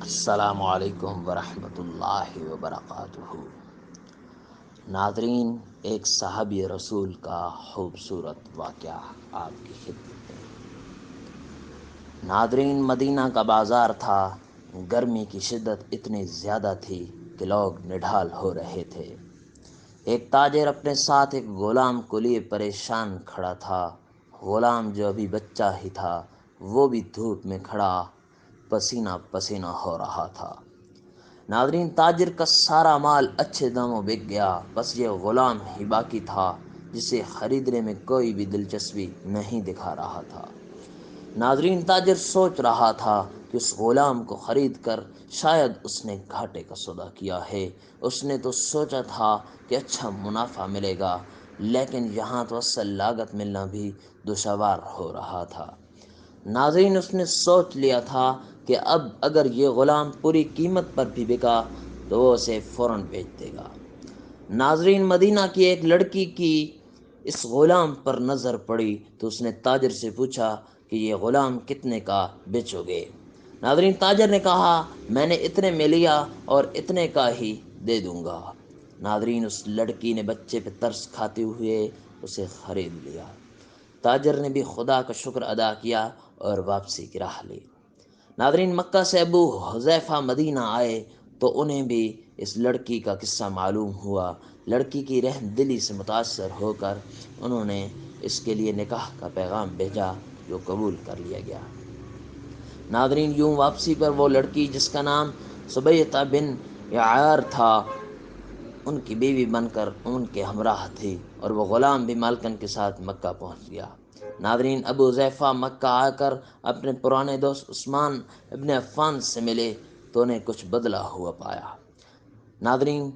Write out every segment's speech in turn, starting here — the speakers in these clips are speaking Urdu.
السلام علیکم ورحمۃ اللہ وبرکاتہ۔ ناظرین، ایک صحابی رسول کا خوبصورت واقعہ آپ کی خدمت میں۔ ناظرین، مدینہ کا بازار تھا۔ گرمی کی شدت اتنی زیادہ تھی کہ لوگ نڈھال ہو رہے تھے۔ ایک تاجر اپنے ساتھ ایک غلام کو لیے پریشان کھڑا تھا۔ غلام جو ابھی بچہ ہی تھا، وہ بھی دھوپ میں کھڑا پسینہ پسینہ ہو رہا تھا۔ ناظرین، تاجر کا سارا مال اچھے داموں بک گیا، بس یہ غلام ہی باقی تھا جسے خریدنے میں کوئی بھی دلچسپی نہیں دکھا رہا تھا۔ ناظرین، تاجر سوچ رہا تھا کہ اس غلام کو خرید کر شاید اس نے گھاٹے کا سودا کیا ہے۔ اس نے تو سوچا تھا کہ اچھا منافع ملے گا، لیکن یہاں تو اصل لاگت ملنا بھی دشوار ہو رہا تھا۔ ناظرین، اس نے سوچ لیا تھا کہ اب اگر یہ غلام پوری قیمت پر بھی بکا تو وہ اسے فوراً بیچ دے گا۔ ناظرین، مدینہ کی ایک لڑکی کی اس غلام پر نظر پڑی تو اس نے تاجر سے پوچھا کہ یہ غلام کتنے کا بیچو گے؟ ناظرین، تاجر نے کہا، میں نے اتنے میں لیا اور اتنے کا ہی دے دوں گا۔ ناظرین، اس لڑکی نے بچے پہ ترس کھاتے ہوئے اسے خرید لیا۔ تاجر نے بھی خدا کا شکر ادا کیا اور واپسی کی راہ لی۔ ناظرین، مکہ سے ابو حذیفہ مدینہ آئے تو انہیں بھی اس لڑکی کا قصہ معلوم ہوا۔ لڑکی کی رحم دلی سے متاثر ہو کر انہوں نے اس کے لیے نکاح کا پیغام بھیجا، جو قبول کر لیا گیا۔ ناظرین، یوں واپسی پر وہ لڑکی جس کا نام سبیعہ بن یعار تھا، ان کی بیوی بن کر ان کے ہمراہ تھی، اور وہ غلام بھی مالکن کے ساتھ مکہ پہنچ گیا۔ ناظرین، ابو حذیفہ مکہ آ کر اپنے پرانے دوست عثمان ابن عفان سے ملے تو انہیں کچھ بدلا ہوا پایا۔ ناظرین،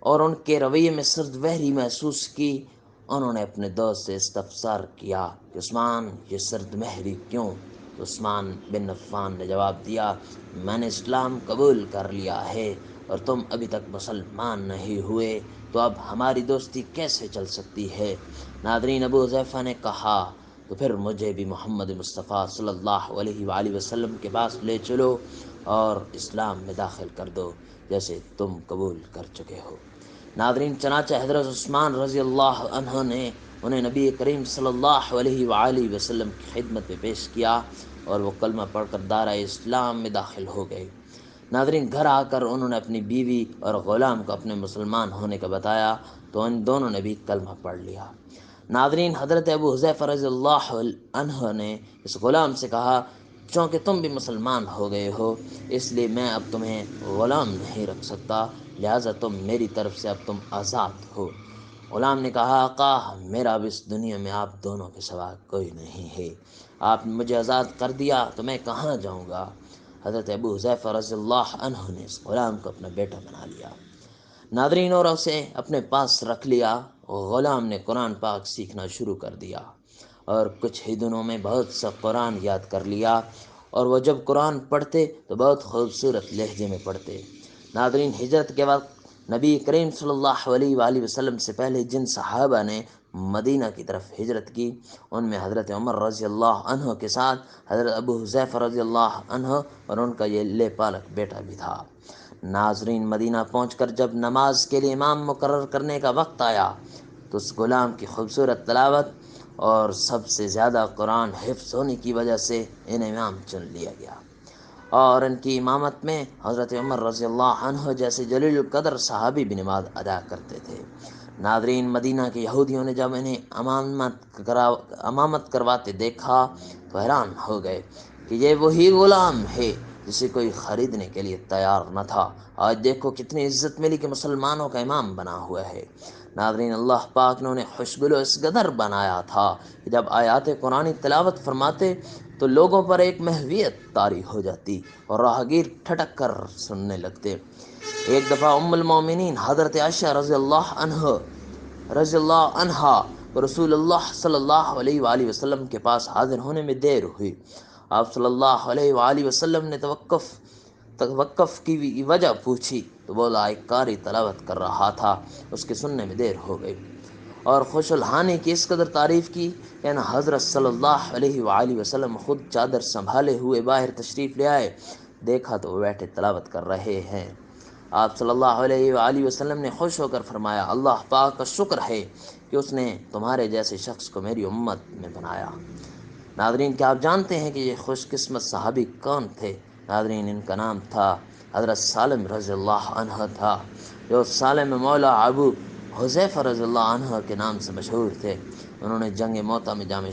اور ان کے رویے میں سرد وہری محسوس کی۔ انہوں نے اپنے دوست سے استفسار کیا کہ عثمان، یہ سرد مہری کیوں؟ تو عثمان بن عفان نے جواب دیا، میں نے اسلام قبول کر لیا ہے اور تم ابھی تک مسلمان نہیں ہوئے، تو اب ہماری دوستی کیسے چل سکتی ہے؟ ناظرین، ابو حذیفہ نے کہا، تو پھر مجھے بھی محمد مصطفیٰ صلی اللہ علیہ وآلہ وسلم کے پاس لے چلو اور اسلام میں داخل کر دو، جیسے تم قبول کر چکے ہو۔ ناظرین، چنانچہ حضرت عثمان رضی اللہ عنہ نے انہیں نبی کریم صلی اللہ علیہ وآلہ وسلم کی خدمت میں پیش کیا اور وہ کلمہ پڑھ کر دائرہ اسلام میں داخل ہو گئے۔ ناظرین، گھر آ کر انہوں نے اپنی بیوی اور غلام کو اپنے مسلمان ہونے کا بتایا تو ان دونوں نے بھی کلمہ پڑھ لیا۔ ناظرین، حضرت ابو حذیفہ رضی اللہ عنہ نے اس غلام سے کہا، چونکہ تم بھی مسلمان ہو گئے ہو، اس لیے میں اب تمہیں غلام نہیں رکھ سکتا، لہٰذا تم میری طرف سے اب تم آزاد ہو۔ غلام نے کہا، آقا، میرا اب اس دنیا میں آپ دونوں کے سوا کوئی نہیں ہے، آپ نے مجھے آزاد کر دیا تو میں کہاں جاؤں گا؟ حضرت ابو حذیفہ رضی اللہ عنہ نے اس غلام کو اپنا بیٹا بنا لیا۔ ناظرین، اور اسے اپنے پاس رکھ لیا۔ غلام نے قرآن پاک سیکھنا شروع کر دیا اور کچھ ہی دنوں میں بہت سا قرآن یاد کر لیا، اور وہ جب قرآن پڑھتے تو بہت خوبصورت لہجے میں پڑھتے۔ ناظرین، ہجرت کے وقت نبی کریم صلی اللہ علیہ وآلہ وسلم سے پہلے جن صحابہ نے مدینہ کی طرف ہجرت کی، ان میں حضرت عمر رضی اللہ عنہ کے ساتھ حضرت ابو حذیفہ رضی اللہ عنہ اور ان کا یہ لے پالک بیٹا بھی تھا۔ ناظرین، مدینہ پہنچ کر جب نماز کے لیے امام مقرر کرنے کا وقت آیا تو اس غلام کی خوبصورت تلاوت اور سب سے زیادہ قرآن حفظ ہونے کی وجہ سے انہیں امام چن لیا گیا، اور ان کی امامت میں حضرت عمر رضی اللہ عنہ جیسے جلیل القدر صحابی بھی نماز ادا کرتے تھے۔ ناظرین، مدینہ کے یہودیوں نے جب انہیں امامت کرواتے دیکھا تو حیران ہو گئے کہ یہ وہی غلام ہے جسے کوئی خریدنے کے لیے تیار نہ تھا۔ آج دیکھو کتنی عزت ملی کہ مسلمانوں کا امام بنا ہوا ہے۔ ناظرین، اللہ پاک نے انہیں خوشگل و اس قدر بنایا تھا کہ جب آیات قرآنی تلاوت فرماتے تو لوگوں پر ایک محویت طاری ہو جاتی اور راہگیر ٹھٹک کر سننے لگتے۔ ایک دفعہ ام المومنین حضرت عائشہ رضی اللہ عنہا رسول اللہ صلی اللہ علیہ وآلہ وسلم کے پاس حاضر ہونے میں دیر ہوئی۔ آپ صلی اللہ علیہ وآلہ وسلم نے توقف کی وجہ پوچھی تو بولا، ایک قاری تلاوت کر رہا تھا، اس کے سننے میں دیر ہو گئی، اور خوش الحانی کی اس قدر تعریف کی کہ حضرت صلی اللہ علیہ وآلہ وسلم خود چادر سنبھالے ہوئے باہر تشریف لے آئے۔ دیکھا تو وہ بیٹھے تلاوت کر رہے ہیں۔ آپ صلی اللہ علیہ وآلہ وسلم نے خوش ہو کر فرمایا، اللہ پاک کا شکر ہے کہ اس نے تمہارے جیسے شخص کو میری امت میں بنایا۔ ناظرین، کیا آپ جانتے ہیں کہ یہ خوش قسمت صحابی کون تھے؟ ناظرین، ان کا نام تھا حضرت سالم رضی اللہ عنہ تھا، جو سالم مولا ابو حذیفہ رضی اللہ عنہ کے نام سے مشہور تھے۔ انہوں نے جنگ موطا میں جامع